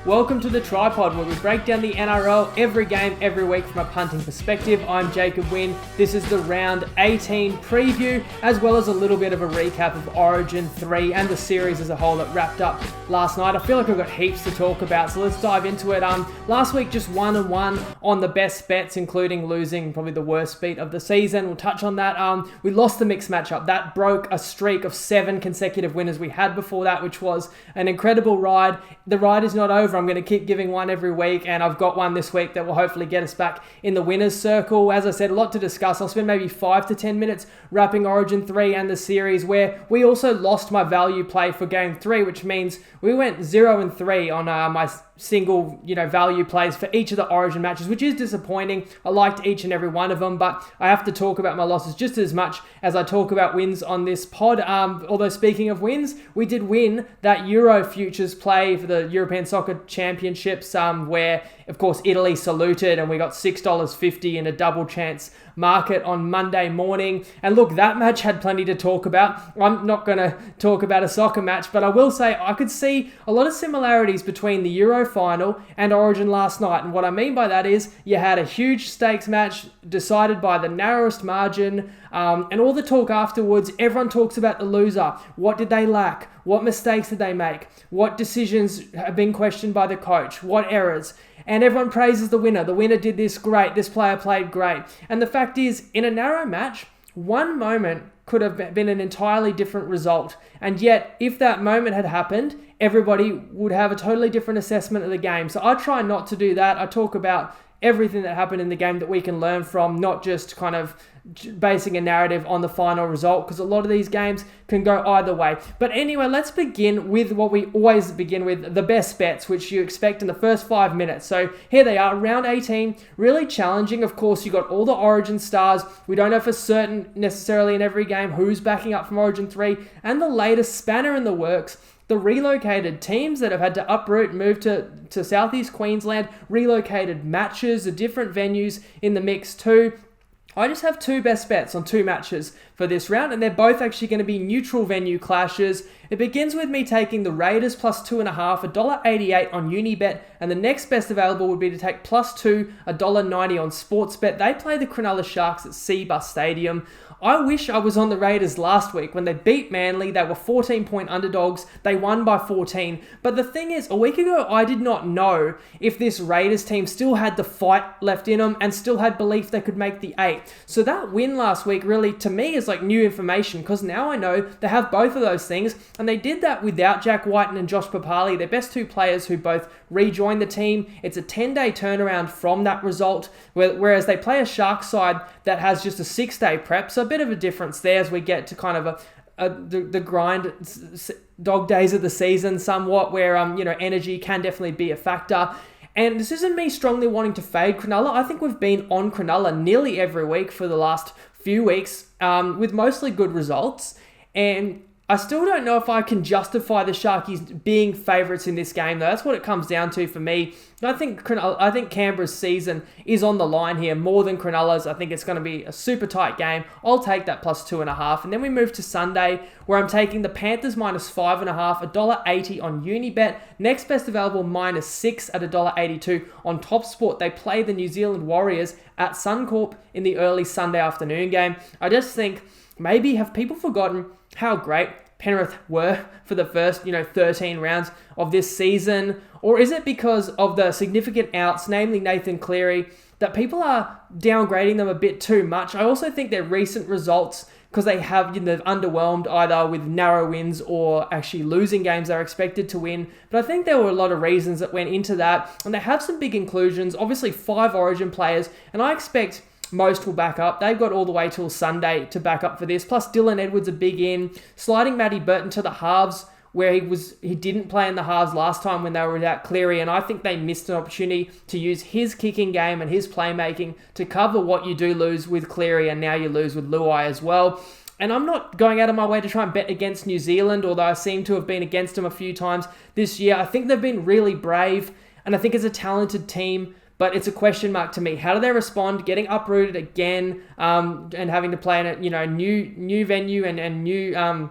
Welcome to the Tripod, where we break down the NRL every game, every week from a punting perspective. I'm Jacob Wynn. This is the round 18 preview, as well as a little bit of a recap of Origin 3 and the series as a whole that wrapped up last night. I feel like I've got heaps to talk about, so let's dive into it. Last week, just 1-1 on the best bets, including losing probably the worst beat of the season. We'll touch on that. We lost the mixed matchup. That broke a streak of 7 consecutive winners we had before that, which was an incredible ride. The ride is not over. I'm going to keep giving one every week, and I've got one this week that will hopefully get us back in the winner's circle. As I said, a lot to discuss. I'll spend maybe 5 to 10 minutes wrapping Origin 3 and the series, where we also lost my value play for game 3, which means we went 0-3 on my single, value plays for each of the Origin matches, which is disappointing. I liked each and every one of them, but I have to talk about my losses just as much as I talk about wins on this pod. Although speaking of wins, we did win that Euro futures play for the European Soccer Championships, where of course Italy saluted, and we got $6.50 in a double chance market on Monday morning. And look, that match had plenty to talk about. I'm not going to talk about a soccer match, but I will say I could see a lot of similarities between the Euro final and Origin last night. And what I mean by that is you had a huge stakes match decided by the narrowest margin, and all the talk afterwards, everyone talks about the loser. What did they lack? What mistakes did they make? What decisions have been questioned by the coach? What errors? And everyone praises the winner. The winner did this great. This player played great. And the fact is, in a narrow match, one moment could have been an entirely different result. And yet, if that moment had happened, everybody would have a totally different assessment of the game. So I try not to do that. I talk about everything that happened in the game that we can learn from, not just kind of basing a narrative on the final result, because a lot of these games can go either way. But anyway, let's begin with what we always begin with, the best bets, which you expect in the first 5 minutes. So here they are, round 18, really challenging. Of course, you got all the Origin stars. We don't know for certain necessarily in every game who's backing up from Origin 3, and the latest spanner in the works, the relocated teams that have had to uproot and move to Southeast Queensland, relocated matches, the different venues in the mix too. I just have 2 best bets on 2 matches for this round, and they're both actually going to be neutral venue clashes. It begins with me taking the Raiders plus 2.5, $1.88 on Unibet, and the next best available would be to take plus 2, $1.90 on Sportsbet. They play the Cronulla Sharks at Seabus Stadium. I wish I was on the Raiders last week when they beat Manly. They were 14-point underdogs. They won by 14. But the thing is, a week ago, I did not know if this Raiders team still had the fight left in them and still had belief they could make the 8. So that win last week really, to me, is like new information, because now I know they have both of those things. And they did that without Jack Whiten and Josh Papali, their best 2 players who both rejoined the team. It's a 10-day turnaround from that result, whereas they play a Sharks side that has just a 6-day prep. So a bit of a difference there as we get to kind of the grind dog days of the season somewhat, where energy can definitely be a factor. And this isn't me strongly wanting to fade Cronulla. I think we've been on Cronulla nearly every week for the last few weeks, with mostly good results. And I still don't know if I can justify the Sharkies being favourites in this game, though. That's what it comes down to for me. I think Canberra's season is on the line here more than Cronulla's. I think it's going to be a super tight game. I'll take that plus 2.5. And then we move to Sunday, where I'm taking the Panthers minus 5.5, $1.80 on Unibet. Next best available minus 6 at $1.82 on TopSport. They play the New Zealand Warriors at Suncorp in the early Sunday afternoon game. I just think, maybe have people forgotten how great Penrith were for the first, 13 rounds of this season? Or is it because of the significant outs, namely Nathan Cleary, that people are downgrading them a bit too much? I also think their recent results, because they've underwhelmed either with narrow wins or actually losing games they're expected to win. But I think there were a lot of reasons that went into that. And they have some big inclusions, obviously 5 Origin players, and I expect most will back up. They've got all the way till Sunday to back up for this. Plus Dylan Edwards a big in. Sliding Matty Burton to the halves, where he didn't play in the halves last time when they were without Cleary, and I think they missed an opportunity to use his kicking game and his playmaking to cover what you do lose with Cleary, and now you lose with Luai as well. And I'm not going out of my way to try and bet against New Zealand, although I seem to have been against them a few times this year. I think they've been really brave, and I think it's a talented team. But it's a question mark to me. How do they respond getting uprooted again, and having to play in a new venue and new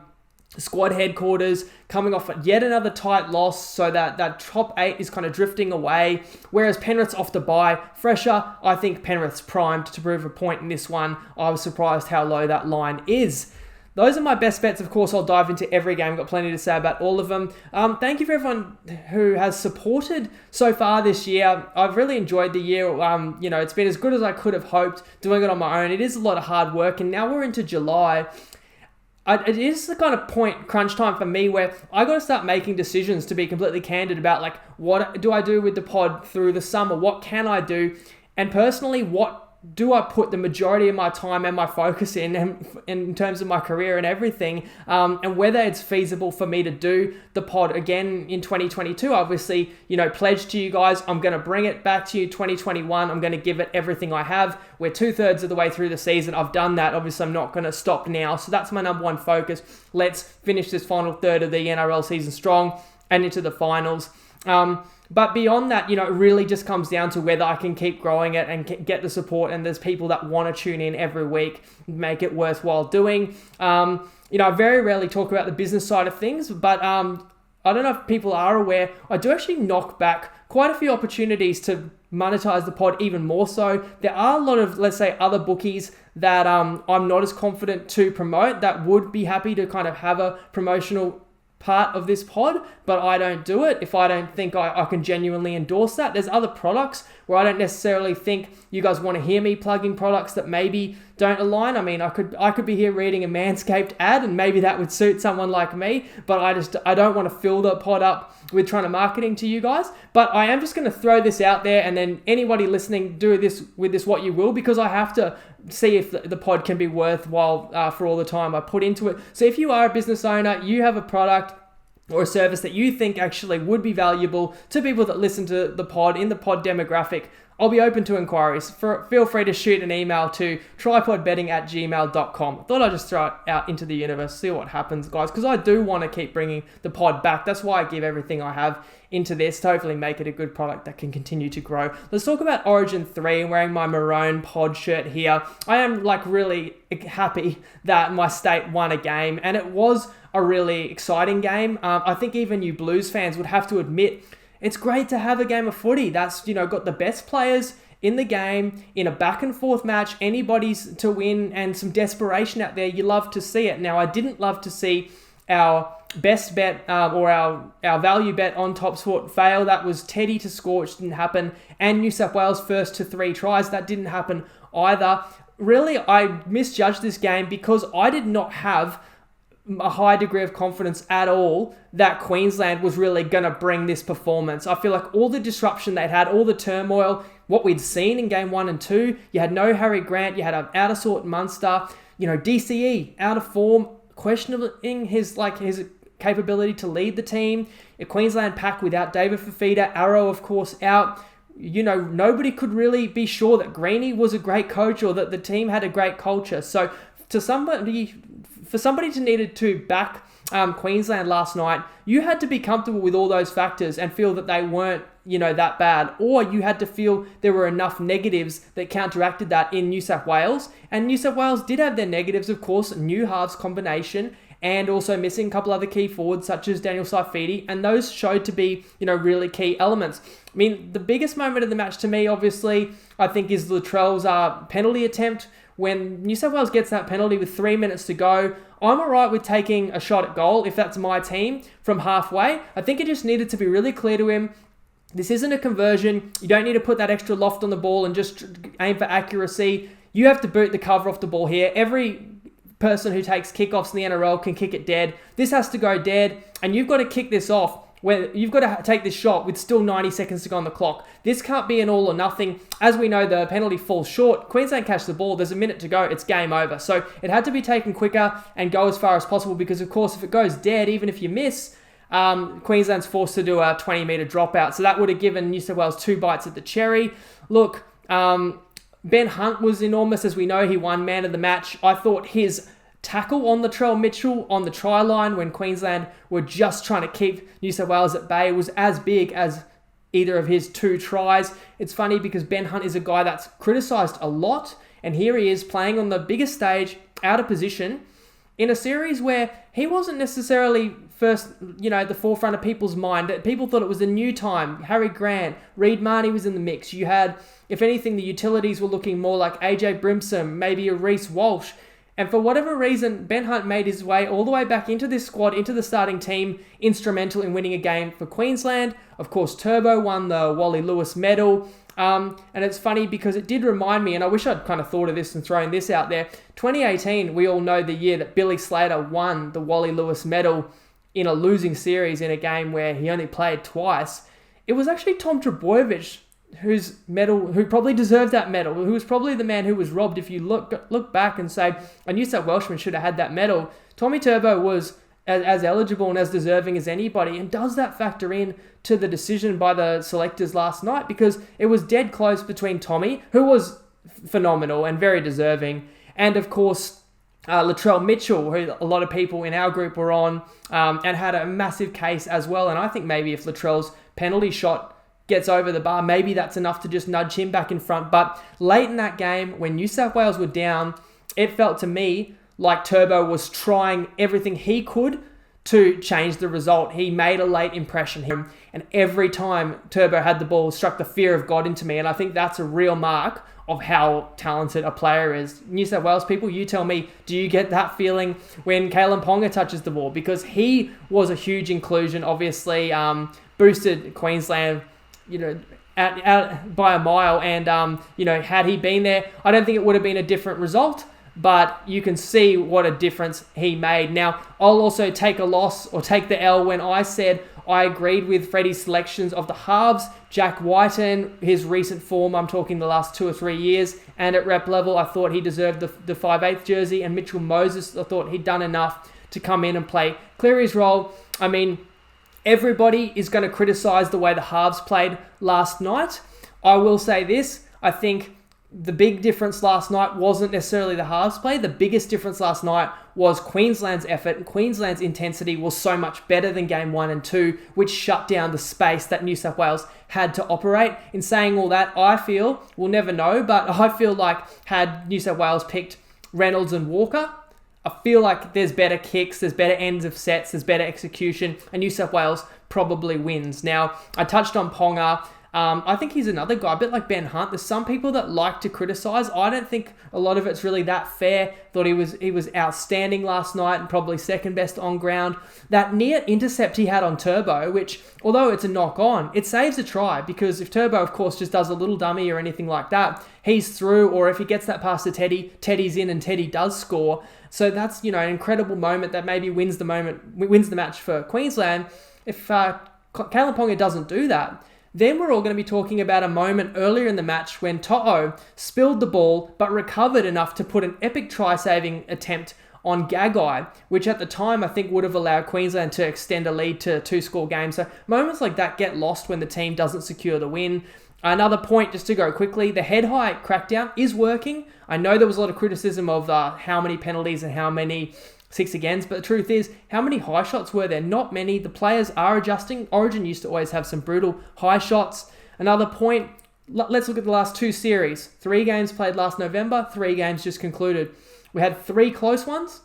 squad headquarters, coming off yet another tight loss, so that top 8 is kind of drifting away, whereas Penrith's off the bye, fresher. I think Penrith's primed to prove a point in this one. I was surprised how low that line is. Those are my best bets. Of course, I'll dive into every game. Got plenty to say about all of them. Thank you for everyone who has supported so far this year. I've really enjoyed the year. It's been as good as I could have hoped doing it on my own. It is a lot of hard work, and now we're into July. It is the kind of crunch time for me where I got to start making decisions, to be completely candid, about like, what do I do with the pod through the summer? What can I do? And personally, what do I put the majority of my time and my focus in terms of my career and everything, and whether it's feasible for me to do the pod again in 2022. Obviously, pledge to you guys, I'm going to bring it back to you 2021. I'm going to give it everything I have. We're 2/3 of the way through the season. I've done that. Obviously, I'm not going to stop now. So that's my number one focus. Let's finish this final third of the NRL season strong and into the finals. But beyond that, it really just comes down to whether I can keep growing it and get the support, and there's people that want to tune in every week, make it worthwhile doing. I very rarely talk about the business side of things, but I don't know if people are aware, I do actually knock back quite a few opportunities to monetize the pod even more so. There are a lot of, let's say, other bookies that I'm not as confident to promote that would be happy to kind of have a promotional part of this pod, but I don't do it if I don't think I can genuinely endorse that. There's other products where I don't necessarily think you guys want to hear me plugging products that maybe don't align. I mean, I could be here reading a Manscaped ad, and maybe that would suit someone like me, but I don't want to fill the pod up with trying to marketing to you guys. But I am just going to throw this out there, and then anybody listening, do this with this what you will, because I have to see if the pod can be worthwhile for all the time I put into it. So if you are a business owner, you have a product or a service that you think actually would be valuable to people that listen to the pod, in the pod demographic, I'll be open to inquiries. Feel free to shoot an email to tripodbetting@gmail.com. Thought I'd just throw it out into the universe, see what happens, guys, because I do want to keep bringing the pod back. That's why I give everything I have into this, to hopefully make it a good product that can continue to grow. Let's talk about Origin 3. I'm wearing my maroon pod shirt here. I am really happy that my state won a game, and it was a really exciting game. I think even you Blues fans would have to admit it's great to have a game of footy that's got the best players in the game in a back and forth match, anybody's to win, and some desperation out there. You love to see it. Now, I didn't love to see our best bet or our value bet on Top Sport fail. That was Teddy to score, which didn't happen, and New South Wales first to 3 tries. That didn't happen either. Really, I misjudged this game because I did not have a high degree of confidence at all that Queensland was really going to bring this performance. I feel like all the disruption they'd had, all the turmoil, what we'd seen in game 1 and 2, you had no Harry Grant, you had an out of sort Munster, DCE out of form, questioning his capability to lead the team. A Queensland pack without David Fifita, Arrow of course out. Nobody could really be sure that Greeny was a great coach or that the team had a great culture. So for somebody to needed to back Queensland last night, you had to be comfortable with all those factors and feel that they weren't, that bad. Or you had to feel there were enough negatives that counteracted that in New South Wales. And New South Wales did have their negatives, of course, new halves combination, and also missing a couple other key forwards such as Daniel Saifiti, and those showed to be, really key elements. I mean, the biggest moment of the match to me, obviously, I think is Latrell's penalty attempt. When New South Wales gets that penalty with 3 minutes to go, I'm all right with taking a shot at goal if that's my team from halfway. I think it just needed to be really clear to him, this isn't a conversion. You don't need to put that extra loft on the ball and just aim for accuracy. You have to boot the cover off the ball here. Every person who takes kickoffs in the NRL can kick it dead. This has to go dead, and you've got to kick this off. Where you've got to take this shot with still 90 seconds to go on the clock. This can't be an all or nothing. As we know, the penalty falls short. Queensland catch the ball. There's a minute to go. It's game over. So it had to be taken quicker and go as far as possible because, of course, if it goes dead, even if you miss, Queensland's forced to do a 20-metre dropout. So that would have given New South Wales 2 bites at the cherry. Look, Ben Hunt was enormous. As we know, he won man of the match. I thought his tackle on Latrell Mitchell on the try line when Queensland were just trying to keep New South Wales at bay was as big as either of his 2 tries. It's funny because Ben Hunt is a guy that's criticised a lot, and here he is playing on the biggest stage, out of position, in a series where he wasn't necessarily first, at the forefront of people's mind. People thought it was a new time. Harry Grant, Reid Marnie was in the mix. You had, if anything, the utilities were looking more like AJ Brimson, maybe a Reece Walsh. And for whatever reason, Ben Hunt made his way all the way back into this squad, into the starting team, instrumental in winning a game for Queensland. Of course, Turbo won the Wally Lewis medal. And it's funny because it did remind me, and I wish I'd kind of thought of this and thrown this out there. 2018, we all know the year that Billy Slater won the Wally Lewis medal in a losing series in a game where he only played twice. It was actually Tom Trbojevic who probably deserved that medal, who was probably the man who was robbed. If you look back and say, a New South Welshman should have had that medal, Tommy Turbo was as eligible and as deserving as anybody. And does that factor in to the decision by the selectors last night? Because it was dead close between Tommy, who was phenomenal and very deserving, and of course Latrell Mitchell, who a lot of people in our group were on, and had a massive case as well. And I think maybe if Latrell's penalty shot gets over the bar, maybe that's enough to just nudge him back in front. But late in that game, when New South Wales were down, it felt to me like Turbo was trying everything he could to change the result. He made a late impression, and every time Turbo had the ball, struck the fear of God into me. And I think that's a real mark of how talented a player is. New South Wales people, you tell me, do you get that feeling when Kalen Ponga touches the ball? Because he was a huge inclusion, obviously, boosted Queensland out by a mile. And, had he been there, I don't think it would have been a different result, but you can see what a difference he made. Now, I'll also take a loss or take the L when I said I agreed with Freddie's selections of the halves. Jack Whiten, his recent form, I'm talking the last 2 or 3 years, and at rep level, I thought he deserved the 5/8 jersey, and Mitchell Moses, I thought he'd done enough to come in and play Cleary's role. I mean, everybody is going to criticise the way the halves played last night. I will say this, I think the big difference last night wasn't necessarily the halves play. The biggest difference last night was Queensland's effort, and Queensland's intensity was so much better than game 1 and 2, which shut down the space that New South Wales had to operate. In saying all that, I feel, we'll never know, but I feel like had New South Wales picked Reynolds and Walker, I feel like there's better kicks, there's better ends of sets, there's better execution, and New South Wales probably wins. Now, I touched on Ponga. I think he's another guy, a bit like Ben Hunt. There's some people that like to criticise. I don't think a lot of it's really that fair. Thought he was outstanding last night and probably second best on ground. That near intercept he had on Turbo, which, although it's a knock on, it saves a try, because if Turbo, of course, just does a little dummy or anything like that, he's through, or if he gets that pass to Teddy, Teddy's in and Teddy does score. So that's, an incredible moment that maybe wins the match for Queensland. If Kalen Ponga doesn't do that, then we're all going to be talking about a moment earlier in the match when To'o spilled the ball but recovered enough to put an epic try-saving attempt on Gagai, which at the time I think would have allowed Queensland to extend a lead to a 2-score game. So moments like that get lost when the team doesn't secure the win. Another point, just to go quickly, the head-high crackdown is working. I know there was a lot of criticism of how many penalties and how many 6 agains, but the truth is, how many high shots were there? Not many. The players are adjusting. Origin used to always have some brutal high shots. Another point, let's look at the last 2 series. 3 games played last November, 3 games just concluded. We had 3 close ones,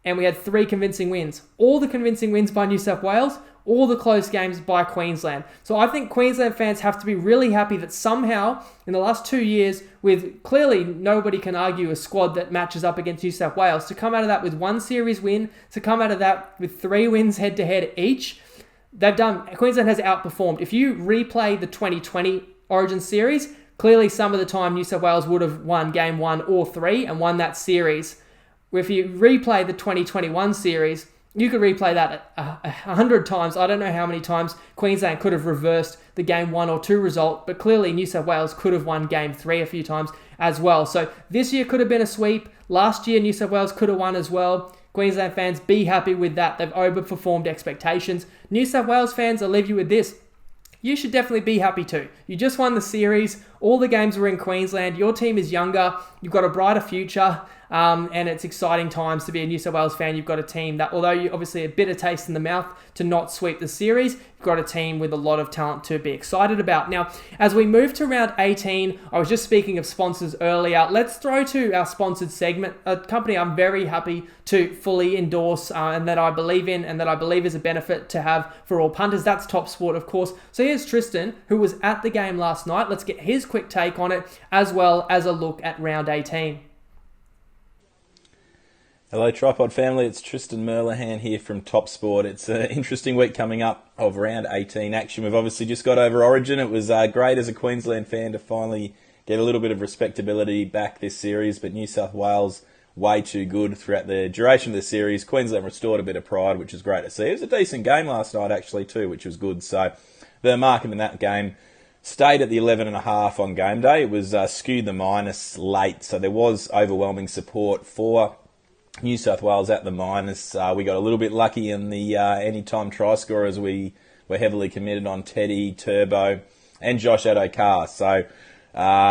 and we had 3 convincing wins. All the convincing wins by New South Wales, all the close games by Queensland. So I think Queensland fans have to be really happy that somehow, in the last 2 years, with clearly nobody can argue a squad that matches up against New South Wales, to come out of that with 1 series win, to come out of that with 3 wins head-to-head each, Queensland has outperformed. If you replay the 2020 Origin series, clearly some of the time New South Wales would have won game 1 or 3 and won that series. If you replay the 2021 series, you could replay that 100 times. I don't know how many times Queensland could have reversed the game 1 or 2 result, but clearly New South Wales could have won game 3 a few times as well. So this year could have been a sweep. Last year, New South Wales could have won as well. Queensland fans, be happy with that. They've overperformed expectations. New South Wales fans, I'll leave you with this. You should definitely be happy too. You just won the series. All the games were in Queensland. Your team is younger. You've got a brighter future. and it's exciting times to be a New South Wales fan. You've got a team that, although you obviously a bitter taste in the mouth to not sweep the series, you've got a team with a lot of talent to be excited about. Now, as we move to round 18, I was just speaking of sponsors earlier. Let's throw to our sponsored segment, a company I'm very happy to fully endorse and that I believe in and that I believe is a benefit to have for all punters. That's Top Sport, of course. So here's Tristan, who was at the game last night. Let's get his quick take on it, as well as a look at round 18. Hello Tripod family, it's Tristan Merlihan here from Top Sport. It's an interesting week coming up of round 18 action. We've obviously just got over Origin. It was great as a Queensland fan to finally get a little bit of respectability back this series, but New South Wales way too good throughout the duration of the series. Queensland restored a bit of pride, which is great to see. It was a decent game last night actually too, which was good. So the market in that game stayed at the 11.5 on game day. It was skewed the minus late, so there was overwhelming support for New South Wales at the minus. We got a little bit lucky in the anytime try scorers. We were heavily committed on Teddy, Turbo, and Josh Adokar. So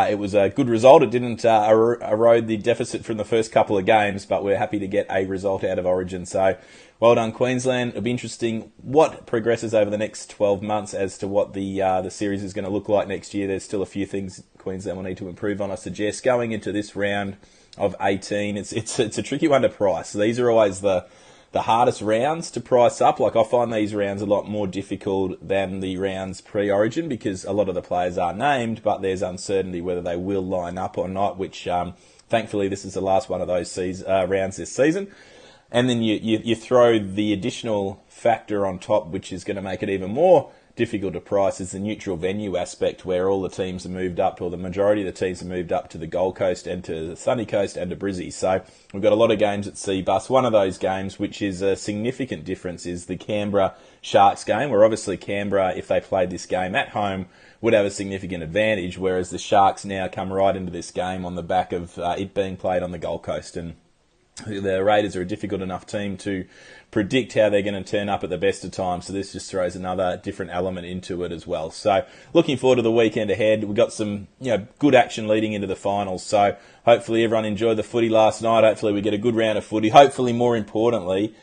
it was a good result. It didn't erode the deficit from the first couple of games, but we're happy to get a result out of Origin. So well done, Queensland. It'll be interesting what progresses over the next 12 months as to what the series is going to look like next year. There's still a few things Queensland will need to improve on, I suggest. Going into this round of 18, it's a tricky one to price. These are always the hardest rounds to price up. Like, I find these rounds a lot more difficult than the rounds pre-Origin because a lot of the players are named, but there's uncertainty whether they will line up or not, which thankfully this is the last one of those rounds this season. And then you throw the additional factor on top, which is going to make it even more difficult to price, is the neutral venue aspect, where all the teams have moved up, or the majority of the teams have moved up to the Gold Coast and to the Sunny Coast and to Brizzy. So we've got a lot of games at Seabus. One of those games, which is a significant difference, is the Canberra Sharks game, where obviously Canberra, if they played this game at home, would have a significant advantage, whereas the Sharks now come right into this game on the back of it being played on the Gold Coast. And the Raiders are a difficult enough team to predict how they're going to turn up at the best of times, so this just throws another different element into it as well. So looking forward to the weekend ahead. We've got some good action leading into the finals, so hopefully everyone enjoyed the footy last night. Hopefully we get a good round of footy. Hopefully, more importantly,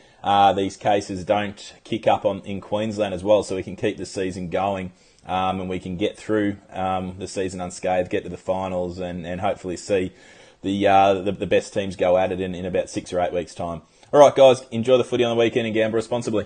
these cases don't kick up in Queensland as well, so we can keep the season going and we can get through the season unscathed, get to the finals, and hopefully see the best teams go at it in about 6 or 8 weeks' time. All right, guys, enjoy the footy on the weekend and gamble responsibly.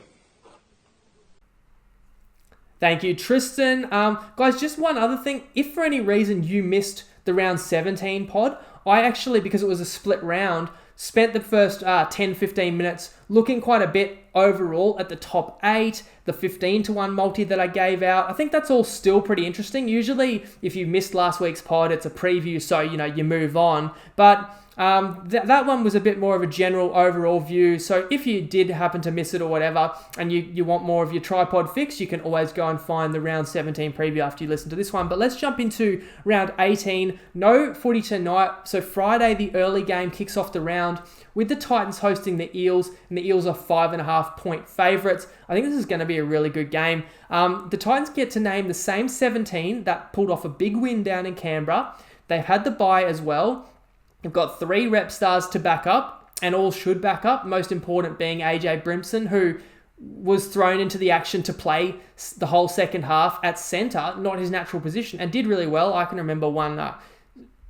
Thank you, Tristan. Guys, just one other thing. If for any reason you missed the round 17 pod, I actually, because it was a split round, spent the first 10-15 minutes looking quite a bit overall at the top 8, the 15-1 multi that I gave out. I think that's all still pretty interesting. Usually, if you missed last week's pod, it's a preview, so you move on. But that one was a bit more of a general overall view. So if you did happen to miss it or whatever, and you want more of your tripod fix, you can always go and find the round 17 preview after you listen to this one. But let's jump into round 18. No footy tonight. So Friday, the early game kicks off the round with the Titans hosting the Eels, and the Eels are 5.5-point favourites. I think this is going to be a really good game. The Titans get to name the same 17 that pulled off a big win down in Canberra. They've had the bye as well. They've got 3 rep stars to back up, and all should back up, most important being AJ Brimson, who was thrown into the action to play the whole second half at centre, not his natural position, and did really well. I can remember one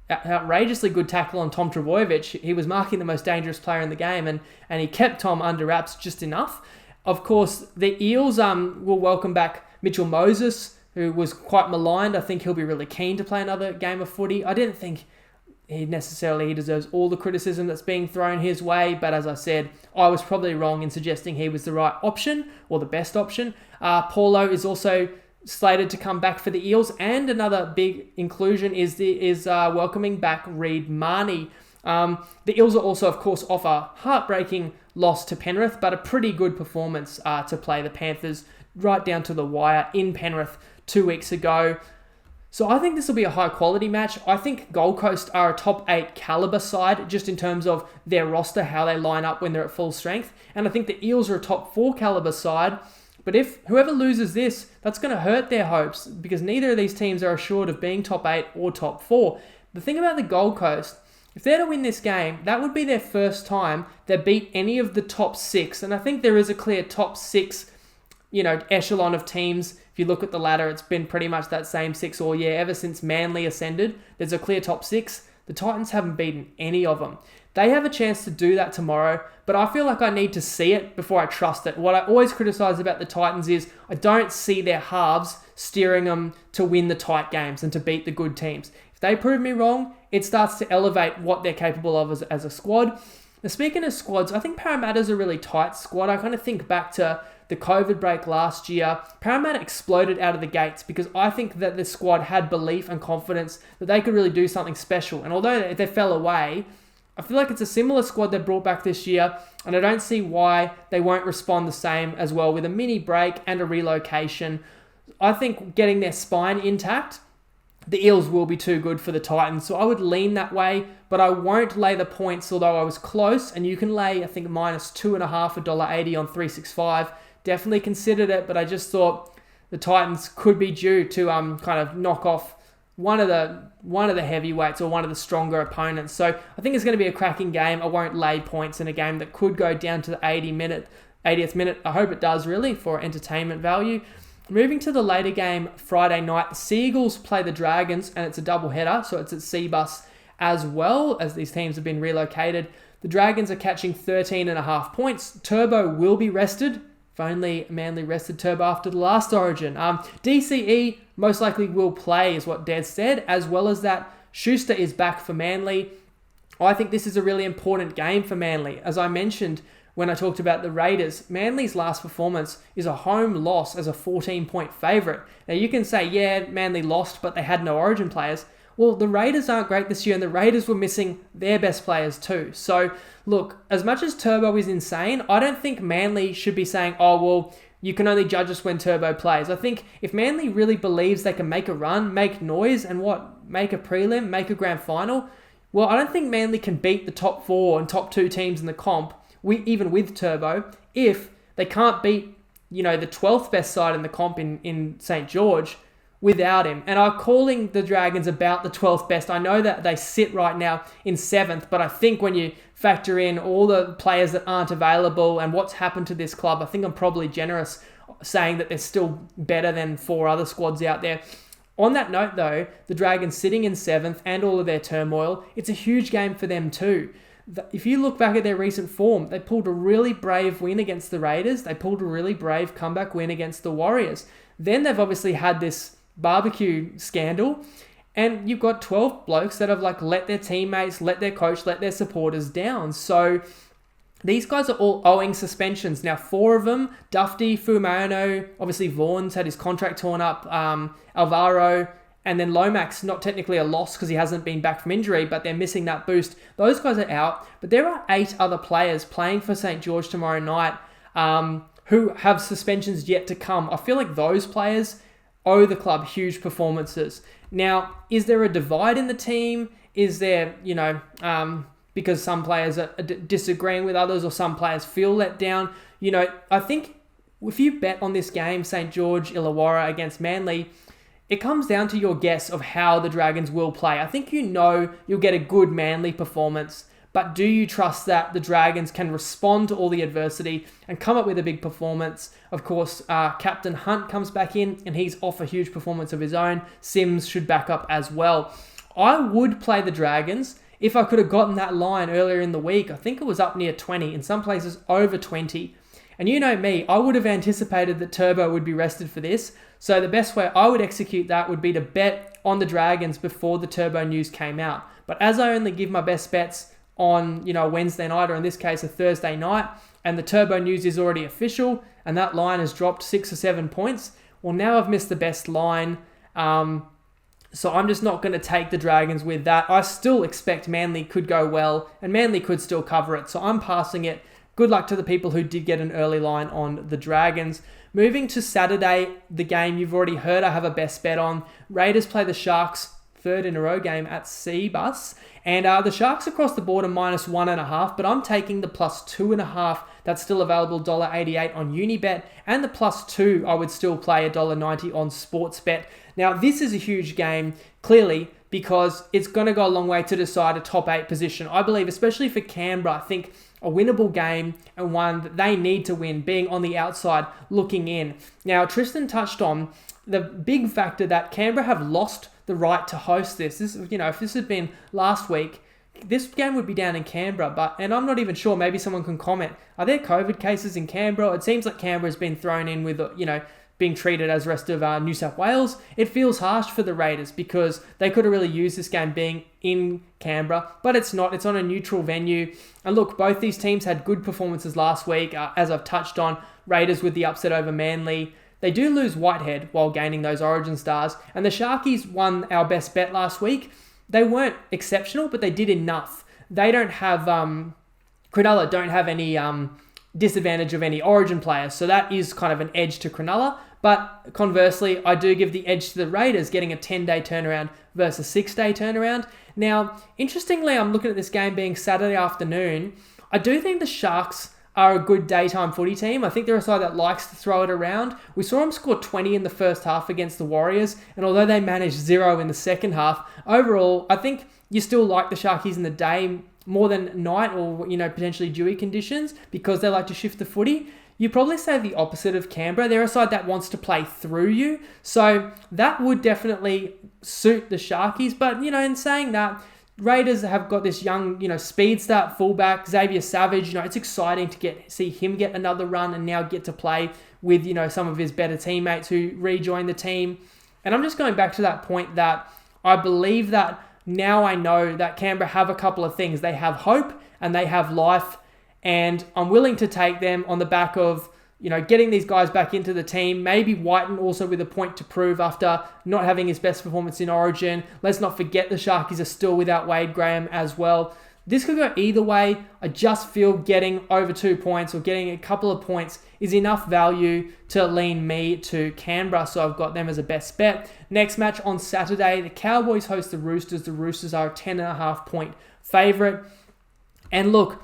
outrageously good tackle on Tom Trbojevic. He was marking the most dangerous player in the game, and he kept Tom under wraps just enough. Of course, the Eels will welcome back Mitchell Moses, who was quite maligned. I think he'll be really keen to play another game of footy. I didn't think he deserves all the criticism that's being thrown his way, but as I said, I was probably wrong in suggesting he was the right option or the best option. Paulo is also slated to come back for the Eels, and another big inclusion is welcoming back Reid Marnie. The Eels are also, of course, off a heartbreaking loss to Penrith, but a pretty good performance to play the Panthers right down to the wire in Penrith 2 weeks ago. So I think this will be a high-quality match. I think Gold Coast are a top 8 calibre side, just in terms of their roster, how they line up when they're at full strength. And I think the Eels are a top 4 calibre side. But if whoever loses this, that's going to hurt their hopes, because neither of these teams are assured of being top 8 or top 4. The thing about the Gold Coast If they're to win this game, that would be their first time they beat any of the top 6. And I think there is a clear top 6, echelon of teams. If you look at the ladder, it's been pretty much that same 6 all year. Ever since Manly ascended, there's a clear top 6. The Titans haven't beaten any of them. They have a chance to do that tomorrow, but I feel like I need to see it before I trust it. What I always criticize about the Titans is I don't see their halves steering them to win the tight games and to beat the good teams. If they prove me wrong, it starts to elevate what they're capable of as a squad. Now, speaking of squads, I think Parramatta's a really tight squad. I kind of think back to the COVID break last year. Parramatta exploded out of the gates because I think that the squad had belief and confidence that they could really do something special. And although they fell away, I feel like it's a similar squad they brought back this year, and I don't see why they won't respond the same as well with a mini break and a relocation. I think getting their spine intact, the Eels will be too good for the Titans, so I would lean that way, but I won't lay the points, although I was close, and you can lay, I think, -2.5, $1.80 on 365. Definitely considered it, but I just thought the Titans could be due to kind of knock off one of the heavyweights or one of the stronger opponents. So I think it's going to be a cracking game. I won't lay points in a game that could go down to the 80th minute. I hope it does, really, for entertainment value. Moving to the later game, Friday night, the Seagulls play the Dragons, and it's a double-header, so it's at Seabus as well, as these teams have been relocated. The Dragons are catching 13.5 points. Turbo will be rested. If only Manly rested Turbo after the last Origin. DCE most likely will play, is what Des said, as well as that Schuster is back for Manly. I think this is a really important game for Manly. As I mentioned when I talked about the Raiders, Manly's last performance is a home loss as a 14-point favourite. Now you can say, yeah, Manly lost, but they had no Origin players. Well, the Raiders aren't great this year, and the Raiders were missing their best players too. So, look, as much as Turbo is insane, I don't think Manly should be saying, oh, well, you can only judge us when Turbo plays. I think if Manly really believes they can make a run, make noise, and make a prelim, make a grand final, well, I don't think Manly can beat the top 4 and top 2 teams in the comp, even with Turbo, if they can't beat, the 12th best side in the comp in St. George without him. And I'm calling the Dragons about the 12th best. I know that they sit right now in 7th, but I think when you factor in all the players that aren't available and what's happened to this club, I think I'm probably generous saying that they're still better than 4 other squads out there. On that note, though, the Dragons sitting in 7th and all of their turmoil, it's a huge game for them too. If you look back at their recent form, they pulled a really brave win against the Raiders. They pulled a really brave comeback win against the Warriors. Then they've obviously had this barbecue scandal, and you've got 12 blokes that have let their teammates, let their coach, let their supporters down. So these guys are all owing suspensions. Now, 4 of them, Dufty, Fuimaono, obviously Vaughan's had his contract torn up, Alvaro, and then Lomax, not technically a loss because he hasn't been back from injury, but they're missing that boost. Those guys are out, but there are 8 other players playing for St. George tomorrow night who have suspensions yet to come. I feel like those players owe the club huge performances. Now, is there a divide in the team? Is there, because some players are disagreeing with others or some players feel let down? I think if you bet on this game, St. George Illawarra against Manly, it comes down to your guess of how the Dragons will play. I think you'll get a good Manly performance, but do you trust that the Dragons can respond to all the adversity and come up with a big performance? Of course, Captain Hunt comes back in and he's off a huge performance of his own. Sims should back up as well. I would play the Dragons if I could have gotten that line earlier in the week. I think it was up near 20, in some places over 20. And you know me, I would have anticipated that Turbo would be rested for this. So the best way I would execute that would be to bet on the Dragons before the Turbo news came out. But as I only give my best bets on, Wednesday night, or in this case, a Thursday night, and the Turbo news is already official, and that line has dropped 6 or 7 points, well, now I've missed the best line. So I'm just not going to take the Dragons with that. I still expect Manly could go well, and Manly could still cover it. So I'm passing it. Good luck to the people who did get an early line on the Dragons. Moving to Saturday, the game you've already heard I have a best bet on. Raiders play the Sharks, 3rd in a row game at Seabus. And the Sharks across the board are -1.5, but I'm taking the +2.5. That's still available $1.88 on Unibet, and the +2 I would still play $1.90 on Sportsbet. Now, this is a huge game, clearly, because it's going to go a long way to decide a top 8 position. I believe, especially for Canberra, I think a winnable game and one that they need to win, being on the outside looking in. Now, Tristan touched on the big factor that Canberra have lost the right to host this. If this had been last week, this game would be down in Canberra, and I'm not even sure, maybe someone can comment. Are there COVID cases in Canberra? It seems like Canberra's been thrown in with, being treated as the rest of New South Wales. It feels harsh for the Raiders because they could have really used this game being in Canberra, but it's not. It's on a neutral venue. And look, both these teams had good performances last week, as I've touched on. Raiders with the upset over Manly. They do lose Whitehead while gaining those Origin stars, and the Sharkies won our best bet last week. They weren't exceptional, but they did enough. They don't have, Cronulla don't have any disadvantage of any Origin players, so that is kind of an edge to Cronulla. But conversely, I do give the edge to the Raiders, getting a 10-day turnaround versus a 6-day turnaround. Now, interestingly, I'm looking at this game being Saturday afternoon. I do think the Sharks are a good daytime footy team. I think they're a side that likes to throw it around. We saw them score 20 in the first half against the Warriors, and although they managed 0 in the second half, overall, I think you still like the Sharkies in the day more than night or, potentially dewy conditions because they like to shift the footy. You probably say the opposite of Canberra. They're a side that wants to play through you. So that would definitely suit the Sharkies. But, in saying that, Raiders have got this young, speed start fullback, Xavier Savage. It's exciting to see him get another run and now get to play with, some of his better teammates who rejoin the team. And I'm just going back to that point that I believe that now I know that Canberra have a couple of things. They have hope and they have life. And I'm willing to take them on the back of, getting these guys back into the team. Maybe Whiten also with a point to prove after not having his best performance in Origin. Let's not forget the Sharkies are still without Wade Graham as well. This could go either way. I just feel getting over 2 points or getting a couple of points is enough value to lean me to Canberra. So I've got them as a best bet. Next match on Saturday, the Cowboys host the Roosters. The Roosters are a 10.5 point favourite. And look,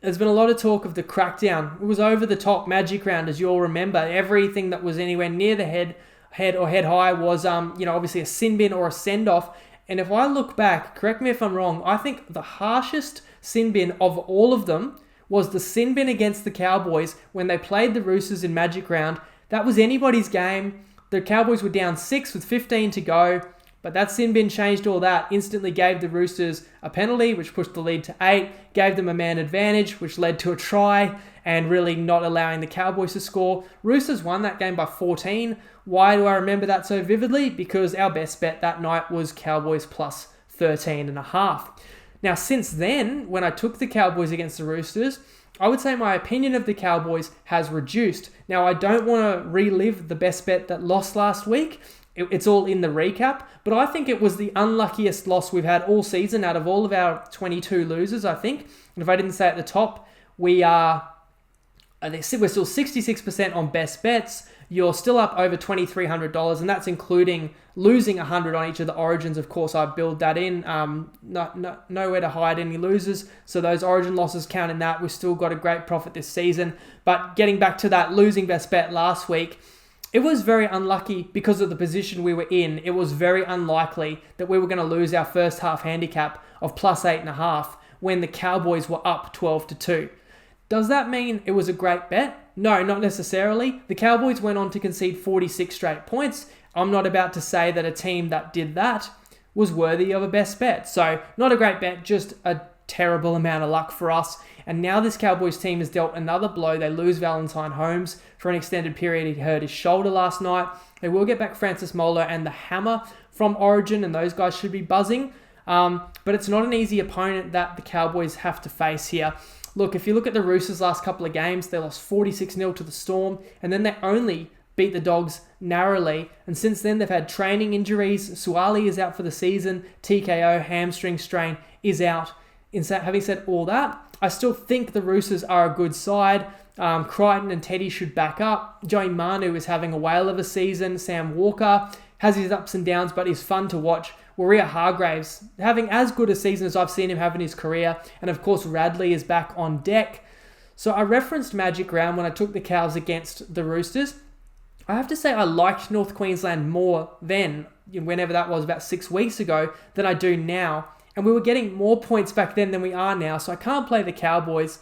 there's been a lot of talk of the crackdown. It was over the top Magic Round, as you all remember. Everything that was anywhere near the head or head high was, obviously a sin bin or a send off. And if I look back, correct me if I'm wrong, I think the harshest sin bin of all of them was the sin bin against the Cowboys when they played the Roosters in Magic Round. That was anybody's game. The Cowboys were down 6 with 15 to go. But that sin bin changed all that, instantly gave the Roosters a penalty, which pushed the lead to 8, gave them a man advantage, which led to a try, and really not allowing the Cowboys to score. Roosters won that game by 14. Why do I remember that so vividly? Because our best bet that night was Cowboys plus 13.5. Now, since then, when I took the Cowboys against the Roosters, I would say my opinion of the Cowboys has reduced. Now, I don't want to relive the best bet that lost last week. It's all in the recap, but I think it was the unluckiest loss we've had all season out of all of our 22 losers, I think. And if I didn't say at the top, we're still 66% on best bets. You're still up over $2,300, and that's including losing 100 on each of the Origins. Of course, I build that in. Nowhere to hide any losers, so those Origin losses count in that. We've still got a great profit this season. But getting back to that losing best bet last week, it was very unlucky because of the position we were in. It was very unlikely that we were going to lose our first half handicap of plus 8.5 when the Cowboys were up 12-2. Does that mean it was a great bet? No, not necessarily. The Cowboys went on to concede 46 straight points. I'm not about to say that a team that did that was worthy of a best bet. So not a great bet, just a terrible amount of luck for us. And now this Cowboys team has dealt another blow. They lose Valentine Holmes for an extended period. He hurt his shoulder last night. They will get back Francis Moeller and the Hammer from Origin, and those guys should be buzzing. But it's not an easy opponent that the Cowboys have to face here. Look, if you look at the Roosters' last couple of games, they lost 46-0 to the Storm, and then they only beat the Dogs narrowly. And since then, they've had training injuries. Suwali is out for the season. TKO, hamstring strain, is out. Having said all that, I still think the Roosters are a good side. Crichton and Teddy should back up. Joey Manu is having a whale of a season. Sam Walker has his ups and downs, but he's fun to watch. Waria Hargraves having as good a season as I've seen him have in his career. And of course, Radley is back on deck. So I referenced Magic Round when I took the Cows against the Roosters. I have to say I liked North Queensland more then, whenever that was, about 6 weeks ago, than I do now. And we were getting more points back then than we are now, so I can't play the Cowboys.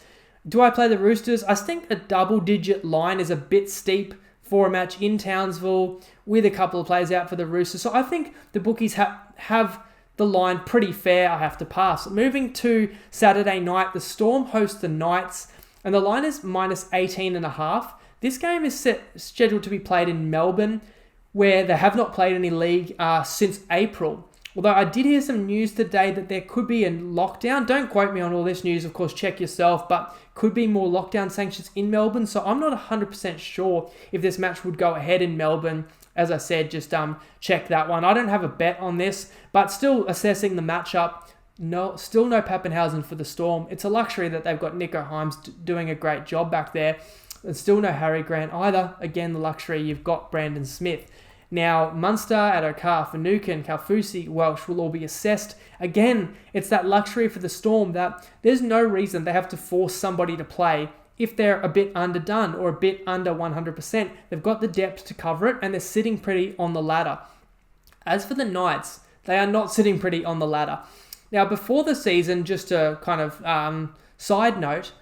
Do I play the Roosters? I think a double-digit line is a bit steep for a match in Townsville with a couple of players out for the Roosters. So I think the bookies have the line pretty fair. I have to pass. Moving to Saturday night, the Storm host the Knights, and the line is minus 18.5. This game is scheduled to be played in Melbourne, where they have not played any league since April. Although I did hear some news today that there could be a lockdown. Don't quote me on all this news, of course, check yourself, but could be more lockdown sanctions in Melbourne. So I'm not 100% sure if this match would go ahead in Melbourne. As I said, just check that one. I don't have a bet on this, but still assessing the matchup. No, still no Pappenhausen for the Storm. It's a luxury that they've got Nico Himes doing a great job back there. And still no Harry Grant either. Again, the luxury, you've got Brandon Smith. Now, Munster, Adokar, Finucane, Kaufusi, Welsh will all be assessed. Again, it's that luxury for the Storm that there's no reason they have to force somebody to play if they're a bit underdone or a bit under 100%. They've got the depth to cover it, and they're sitting pretty on the ladder. As for the Knights, they are not sitting pretty on the ladder. Now, before the season, just a kind of side note,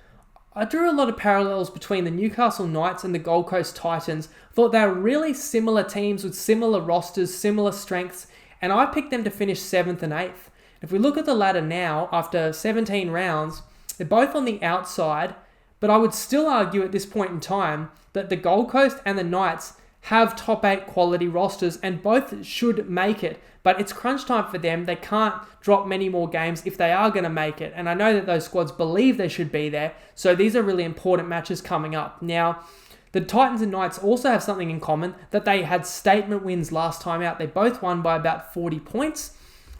I drew a lot of parallels between the Newcastle Knights and the Gold Coast Titans. Thought they were really similar teams with similar rosters, similar strengths, and I picked them to finish 7th and 8th. If we look at the ladder now, after 17 rounds, they're both on the outside, but I would still argue at this point in time that the Gold Coast and the Knights have top 8 quality rosters and both should make it. But it's crunch time for them. They can't drop many more games if they are going to make it. And I know that those squads believe they should be there. So these are really important matches coming up. Now, the Titans and Knights also have something in common, that they had statement wins last time out. They both won by about 40 points.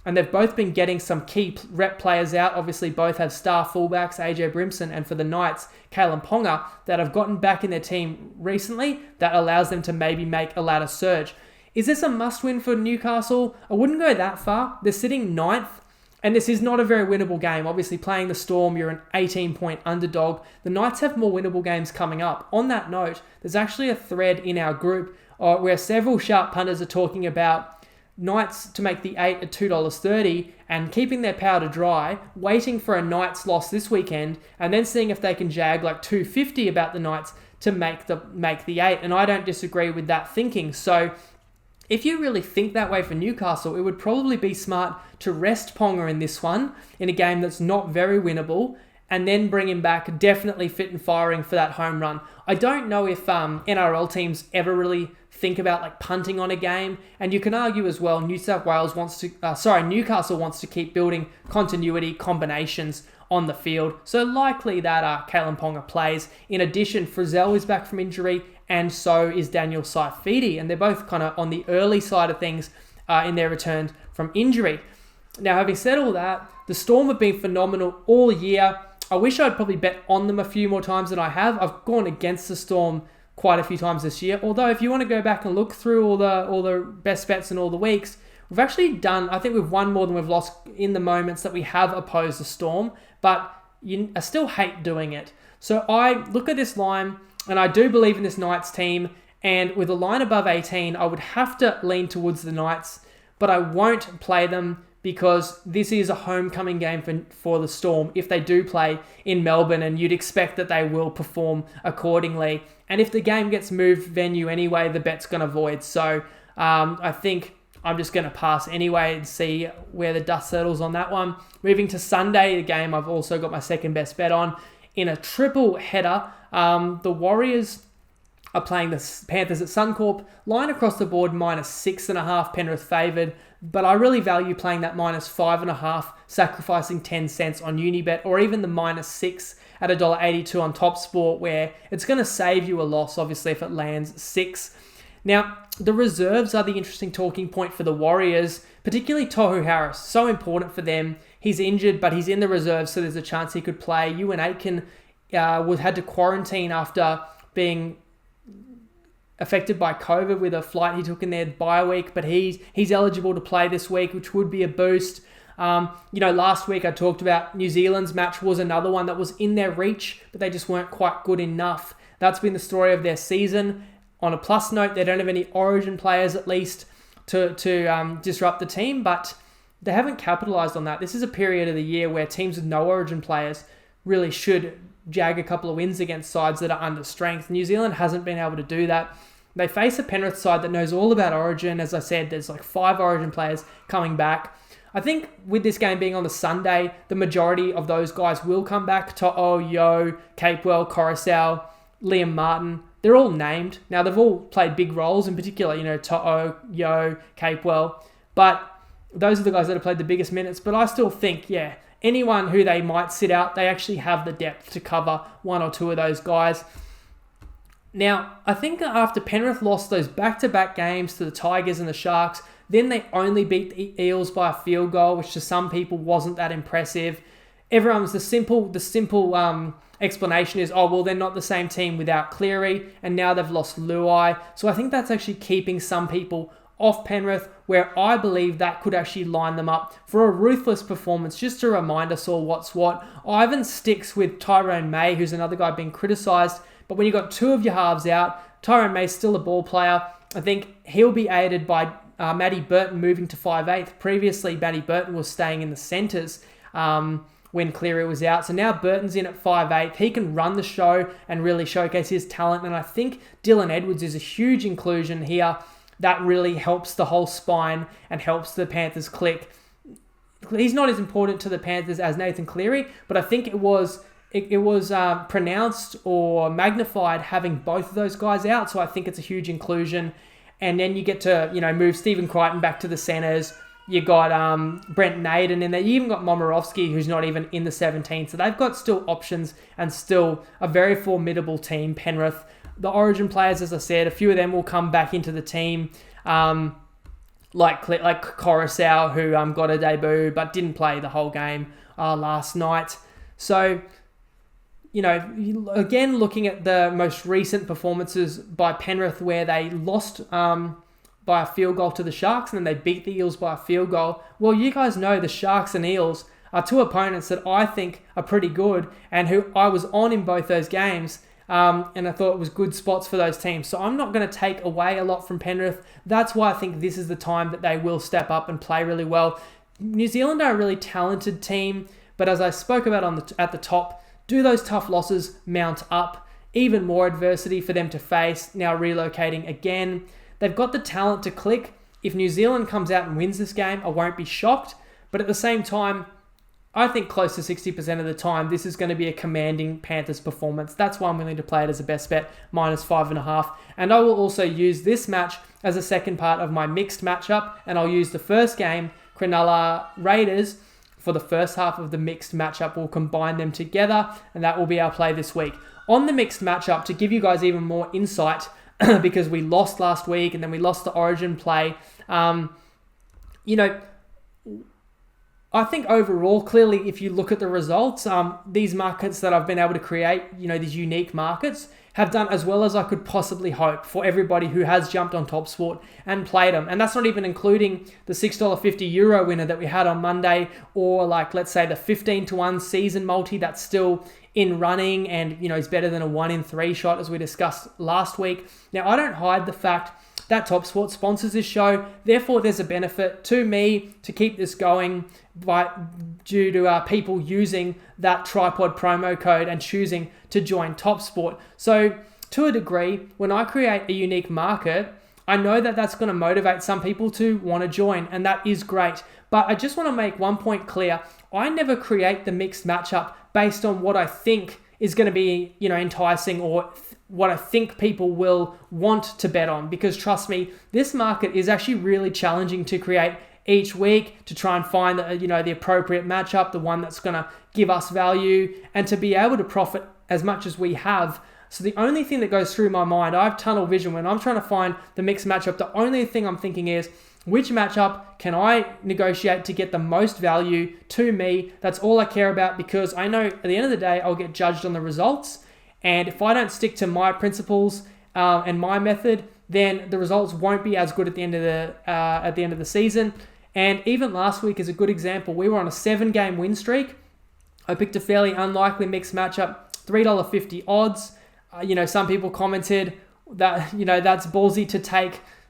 And they've both been getting some key rep players out. Obviously, both have star fullbacks, AJ Brimson, and for the Knights, Kalen Ponga, that have gotten back in their team recently that allows them to maybe make a ladder surge. Is this a must-win for Newcastle? I wouldn't go that far. They're sitting 9th, and this is not a very winnable game. Obviously, playing the Storm, you're an 18-point underdog. The Knights have more winnable games coming up. On that note, there's actually a thread in our group where several sharp punters are talking about Knights to make the 8 at $2.30 and keeping their powder dry, waiting for a Knights loss this weekend, and then seeing if they can jag like $2.50 about the Knights to make the 8. And I don't disagree with that thinking. So if you really think that way for Newcastle, it would probably be smart to rest Ponga in this one, in a game that's not very winnable, and then bring him back definitely fit and firing for that home run. I don't know if NRL teams ever really think about like punting on a game, and you can argue as well Newcastle wants to keep building continuity combinations on the field, so likely that Kalen Ponga plays. In addition, Frizzell is back from injury, and so is Daniel Saifidi, and they're both kind of on the early side of things in their return from injury. Now, having said all that, the Storm have been phenomenal all year. I wish I'd probably bet on them a few more times than I have. I've gone against the Storm quite a few times this year. Although if you want to go back and look through all the best bets in all the weeks, we've actually done, I think we've won more than we've lost in the moments that we have opposed the Storm, but I still hate doing it. So I look at this line, and I do believe in this Knights team, and with a line above 18, I would have to lean towards the Knights, but I won't play them because this is a homecoming game for the Storm if they do play in Melbourne, and you'd expect that they will perform accordingly. And if the game gets moved venue anyway, the bet's going to void. So I think I'm just going to pass anyway and see where the dust settles on that one. Moving to Sunday, the game I've also got my second best bet on. In a triple header, the Warriors are playing the Panthers at Suncorp. Line across the board, -6.5, Penrith favoured. But I really value playing that -5.5, sacrificing 10 cents on Unibet, or even the -6 at $1.82 on TopSport, where it's going to save you a loss, obviously, if it lands 6. Now, the reserves are the interesting talking point for the Warriors, particularly Tohu Harris. So important for them. He's injured, but he's in the reserves, so there's a chance he could play. Ewan Aitken had to quarantine after being affected by COVID with a flight he took in their bye week, but he's eligible to play this week, which would be a boost. Last week I talked about New Zealand's match was another one that was in their reach, but they just weren't quite good enough. That's been the story of their season. On a plus note, they don't have any Origin players at least to disrupt the team, but they haven't capitalised on that. This is a period of the year where teams with no Origin players really should jag a couple of wins against sides that are under strength. New Zealand hasn't been able to do that. They face a Penrith side that knows all about Origin. As I said, there's like 5 Origin players coming back. I think with this game being on the Sunday, the majority of those guys will come back. To'o, Yeo, Capewell, Coruscant, Liam Martin. They're all named. Now, they've all played big roles, in particular, To'o, Yeo, Capewell. But those are the guys that have played the biggest minutes. But I still think, anyone who they might sit out, they actually have the depth to cover 1 or 2 of those guys. Now, I think after Penrith lost those back-to-back games to the Tigers and the Sharks, then they only beat the Eels by a field goal, which to some people wasn't that impressive. The simple explanation is, they're not the same team without Cleary, and now they've lost Luai. So I think that's actually keeping some people off Penrith, where I believe that could actually line them up for a ruthless performance, just to remind us all what's what. Ivan sticks with Tyrone May, who's another guy being criticised, but when you've got 2 of your halves out, Tyrone May's still a ball player. I think he'll be aided by Matty Burton moving to 5'8". Previously, Matty Burton was staying in the centres when Cleary was out. So now Burton's in at 5'8". He can run the show and really showcase his talent. And I think Dylan Edwards is a huge inclusion here that really helps the whole spine and helps the Panthers click. He's not as important to the Panthers as Nathan Cleary, but I think it was pronounced or magnified having both of those guys out. So I think it's a huge inclusion. And then you get to, move Stephen Crichton back to the centres. You got Brent Naden in there. You even got Momorowski, who's not even in the 17. So they've got still options and still a very formidable team, Penrith. The Origin players, as I said, a few of them will come back into the team. Like Coruscant, who got a debut but didn't play the whole game last night. So, again, looking at the most recent performances by Penrith where they lost by a field goal to the Sharks and then they beat the Eels by a field goal. Well, you guys know the Sharks and Eels are 2 opponents that I think are pretty good and who I was on in both those games. And I thought it was good spots for those teams. So I'm not going to take away a lot from Penrith. That's why I think this is the time that they will step up and play really well. New Zealand are a really talented team, but as I spoke about at the top, do those tough losses mount up? Even more adversity for them to face, now relocating again. They've got the talent to click. If New Zealand comes out and wins this game, I won't be shocked. But at the same time, I think close to 60% of the time, this is going to be a commanding Panthers performance. That's why I'm willing to play it as a best bet, -5.5. And I will also use this match as a second part of my mixed matchup. And I'll use the first game, Cronulla Raiders, for the first half of the mixed matchup. We'll combine them together, and that will be our play this week. On the mixed matchup, to give you guys even more insight, because we lost last week and then we lost the Origin play, I think overall, clearly, if you look at the results, these markets that I've been able to create, these unique markets, have done as well as I could possibly hope for everybody who has jumped on TopSport and played them. And that's not even including the $6.50 Euro winner that we had on Monday, or let's say the 15-1 season multi that's still in running and, is better than a 1 in 3 shot as we discussed last week. Now, I don't hide the fact that TopSport sponsors this show. Therefore, there's a benefit to me to keep this going due to people using that tripod promo code and choosing to join TopSport. So to a degree, when I create a unique market, I know that that's going to motivate some people to want to join, and that is great. But I just want to make one point clear. I never create the mixed matchup based on what I think is going to be, enticing or what I think people will want to bet on. Because trust me, this market is actually really challenging to create each week, to try and find the appropriate matchup, the one that's going to give us value, and to be able to profit as much as we have. So the only thing that goes through my mind, I have tunnel vision when I'm trying to find the mixed matchup. The only thing I'm thinking is, which matchup can I negotiate to get the most value to me? That's all I care about, because I know at the end of the day, I'll get judged on the results. And if I don't stick to my principles and my method, then the results won't be as good at the end of the season. And even last week is a good example. We were on a 7-game win streak. I picked a fairly unlikely mixed matchup, $3.50 odds. Some people commented that, that's ballsy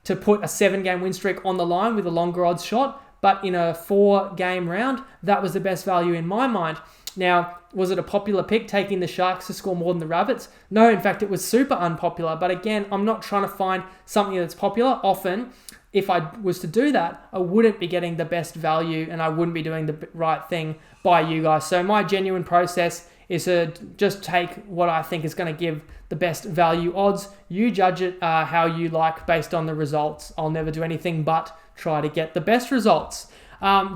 to put a 7-game win streak on the line with a longer odds shot. But in a 4-game round, that was the best value in my mind. Now, was it a popular pick, taking the Sharks to score more than the Rabbits? No, in fact, it was super unpopular. But again, I'm not trying to find something that's popular. Often, if I was to do that, I wouldn't be getting the best value and I wouldn't be doing the right thing by you guys. So my genuine process is to just take what I think is going to give the best value odds. You judge it how you like based on the results. I'll never do anything but try to get the best results.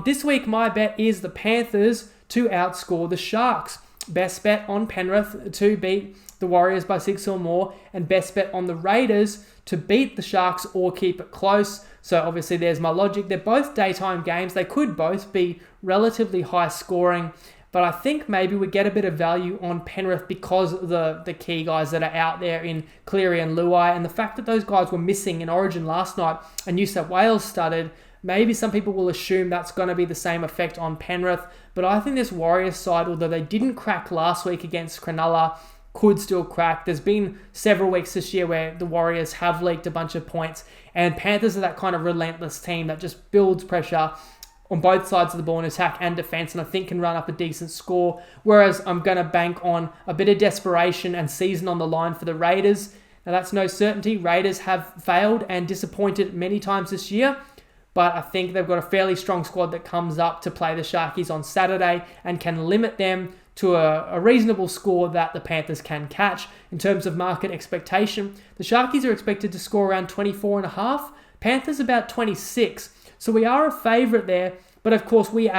This week, my bet is the Panthers to outscore the Sharks. Best bet on Penrith to beat the Warriors by 6 or more, and best bet on the Raiders to beat the Sharks or keep it close. So obviously there's my logic. They're both daytime games. They could both be relatively high scoring, but I think maybe we get a bit of value on Penrith because of the key guys that are out there in Cleary and Luai, and the fact that those guys were missing in Origin last night and New South Wales started. Maybe some people will assume that's going to be the same effect on Penrith, but I think this Warriors side, although they didn't crack last week against Cronulla, could still crack. There's been several weeks this year where the Warriors have leaked a bunch of points, and Panthers are that kind of relentless team that just builds pressure on both sides of the ball in attack and defense, and I think can run up a decent score, whereas I'm going to bank on a bit of desperation and season on the line for the Raiders. Now, that's no certainty. Raiders have failed and disappointed many times this year, but I think they've got a fairly strong squad that comes up to play the Sharkies on Saturday and can limit them to a reasonable score that the Panthers can catch. In terms of market expectation, the Sharkies are expected to score around 24.5, Panthers about 26. So we are a favourite there, but of course we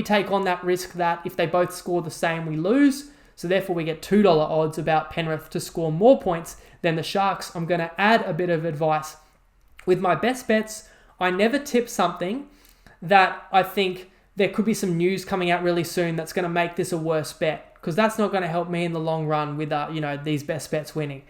take on that risk that if they both score the same, we lose. So therefore we get $2 odds about Penrith to score more points than the Sharks. I'm going to add a bit of advice. With my best bets, I never tip something that I think there could be some news coming out really soon that's going to make this a worse bet, because that's not going to help me in the long run with these best bets winning.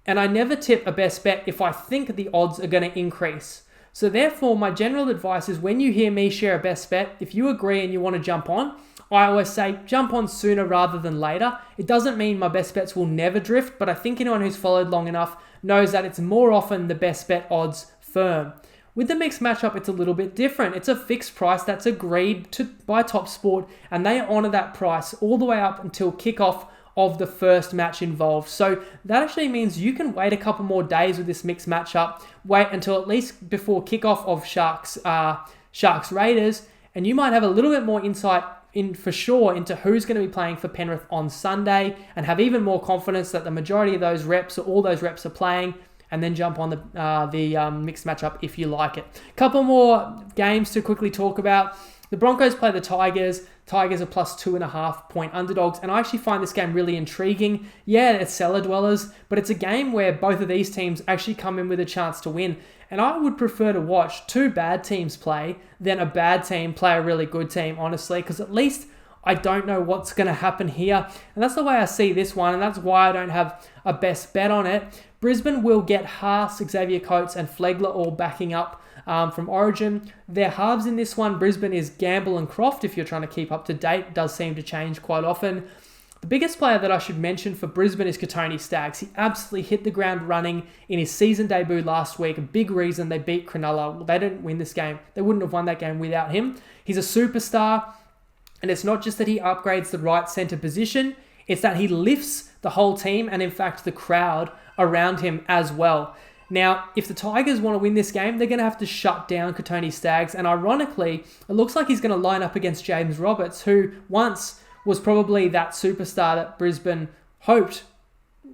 And I never tip a best bet if I think the odds are going to increase. So therefore, my general advice is when you hear me share a best bet, if you agree and you want to jump on, I always say jump on sooner rather than later. It doesn't mean my best bets will never drift, but I think anyone who's followed long enough knows that it's more often the best bet odds firm. With the mixed matchup, it's a little bit different. It's a fixed price that's agreed to by TopSport, and they honour that price all the way up until kickoff of the first match involved. So that actually means you can wait a couple more days with this mixed matchup, wait until at least before kickoff of Sharks Raiders, and you might have a little bit more insight for sure into who's going to be playing for Penrith on Sunday, and have even more confidence that the majority of those reps or all those reps are playing, and then jump on the mixed matchup if you like it. Couple more games to quickly talk about. The Broncos play the Tigers. Tigers are plus 2.5 point underdogs, and I actually find this game really intriguing. Yeah, it's cellar dwellers, but it's a game where both of these teams actually come in with a chance to win. And I would prefer to watch two bad teams play than a bad team play a really good team, honestly, because at least I don't know what's going to happen here. And that's the way I see this one, and that's why I don't have a best bet on it. Brisbane will get Haas, Xavier Coates, and Flegler all backing up from Origin. Their halves in this one, Brisbane is Gamble and Croft, if you're trying to keep up to date. It does seem to change quite often. The biggest player that I should mention for Brisbane is Katoni Staggs. He absolutely hit the ground running in his season debut last week. A big reason they beat Cronulla. They didn't win this game. They wouldn't have won that game without him. He's a superstar. And it's not just that he upgrades the right centre position, it's that he lifts the whole team and, in fact, the crowd around him as well. Now, if the Tigers want to win this game, they're going to have to shut down Katoni Staggs. And ironically, it looks like he's going to line up against James Roberts, who once was probably that superstar that Brisbane hoped.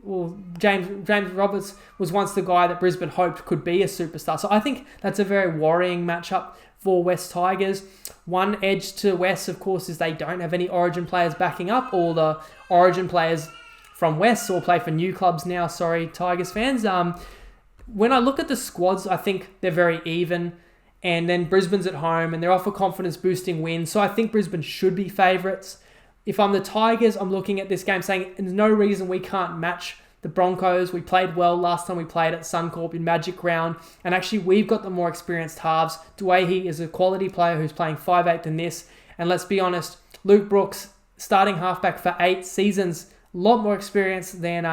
Well, James Roberts was once the guy that Brisbane hoped could be a superstar. So I think that's a very worrying matchup for West Tigers. One edge to West, of course, is they don't have any Origin players backing up. All the Origin players from West all play for new clubs now. Sorry, Tigers fans. When I look at the squads, I think they're very even. And then Brisbane's at home, and they're off a confidence-boosting win. So I think Brisbane should be favourites. If I'm the Tigers, I'm looking at this game saying there's no reason we can't match the Broncos. We played well last time we played at Suncorp in Magic Round, and actually we've got the more experienced halves. Dwayne is a quality player who's playing 5'8" in this, and let's be honest, Luke Brooks, starting halfback for 8 seasons, a lot more experience than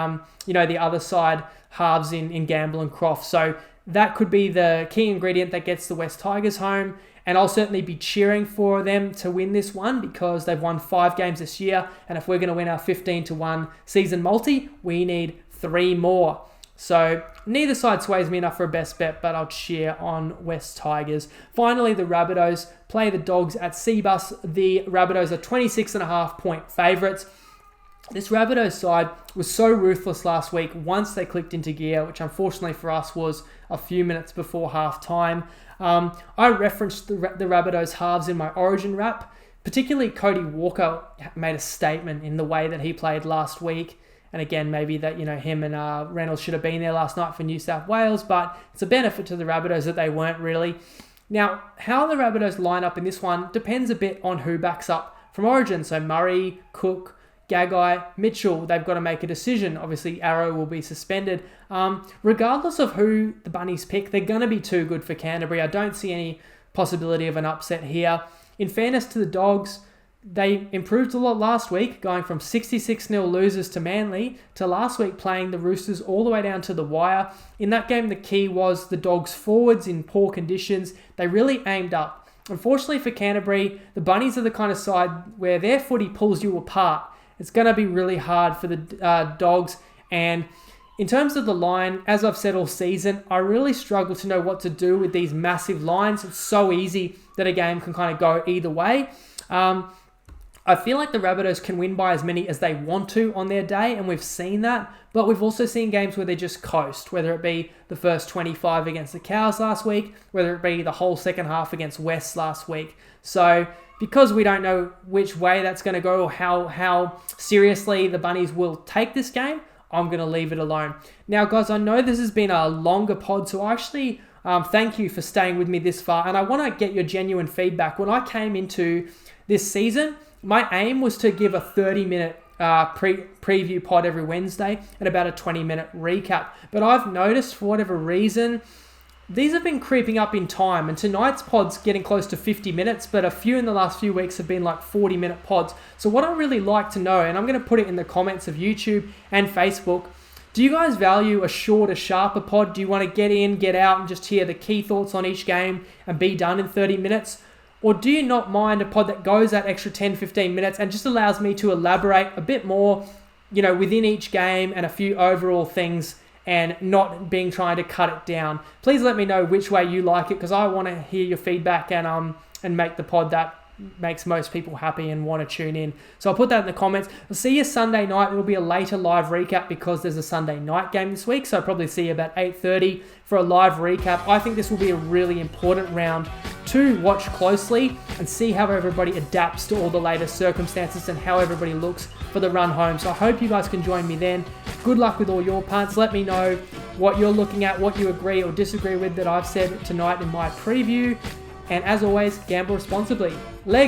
the other side halves in Gamble and Croft. So that could be the key ingredient that gets the West Tigers home. And I'll certainly be cheering for them to win this one because they've won 5 games this year. And if we're going to win our 15-1 season multi, we need 3 more. So neither side sways me enough for a best bet, but I'll cheer on West Tigers. Finally, the Rabbitohs play the Dogs at Seabus. The Rabbitohs are 26.5 point favourites. This Rabbitohs side was so ruthless last week once they clicked into gear, which unfortunately for us was a few minutes before half time. I referenced the Rabbitohs halves in my Origin wrap. Particularly Cody Walker made a statement in the way that he played last week. And again, maybe that, him and Reynolds should have been there last night for New South Wales, but it's a benefit to the Rabbitohs that they weren't really. Now, how the Rabbitohs line up in this one depends a bit on who backs up from Origin. So Murray, Cook, Gagai, Mitchell, they've got to make a decision. Obviously, Arrow will be suspended. Regardless of who the Bunnies pick, they're going to be too good for Canterbury. I don't see any possibility of an upset here. In fairness to the Dogs, they improved a lot last week, going from 66-0 losers to Manly to last week playing the Roosters all the way down to the wire. In that game, the key was the Dogs' forwards in poor conditions. They really aimed up. Unfortunately for Canterbury, the Bunnies are the kind of side where their footy pulls you apart. It's going to be really hard for the Dogs. And in terms of the line, as I've said all season, I really struggle to know what to do with these massive lines. It's so easy that a game can kind of go either way. I feel like the Rabbitohs can win by as many as they want to on their day, and we've seen that. But we've also seen games where they just coast, whether it be the first 25 against the Cows last week, whether it be the whole second half against West last week. So because we don't know which way that's going to go or how seriously the Bunnies will take this game, I'm going to leave it alone. Now, guys, I know this has been a longer pod, so I actually thank you for staying with me this far, and I want to get your genuine feedback. When I came into this season, my aim was to give a 30-minute preview pod every Wednesday and about a 20-minute recap. But I've noticed, for whatever reason, these have been creeping up in time. And tonight's pod's getting close to 50 minutes, but a few in the last few weeks have been like 40-minute pods. So what I really like to know, and I'm going to put it in the comments of YouTube and Facebook, do you guys value a shorter, sharper pod? Do you want to get in, get out, and just hear the key thoughts on each game and be done in 30 minutes? Or do you not mind a pod that goes that extra 10, 15 minutes and just allows me to elaborate a bit more, within each game and a few overall things and not trying to cut it down? Please let me know which way you like it, because I want to hear your feedback and make the pod that makes most people happy and want to tune in. So I'll put that in the comments. I'll see you Sunday night. It'll be a later live recap because there's a Sunday night game this week. So I'll probably see you about 8:30 for a live recap. I think this will be a really important round to watch closely and see how everybody adapts to all the latest circumstances and how everybody looks for the run home. So I hope you guys can join me then. Good luck with all your punts. Let me know what you're looking at, what you agree or disagree with that I've said tonight in my preview. And as always, gamble responsibly. Lego.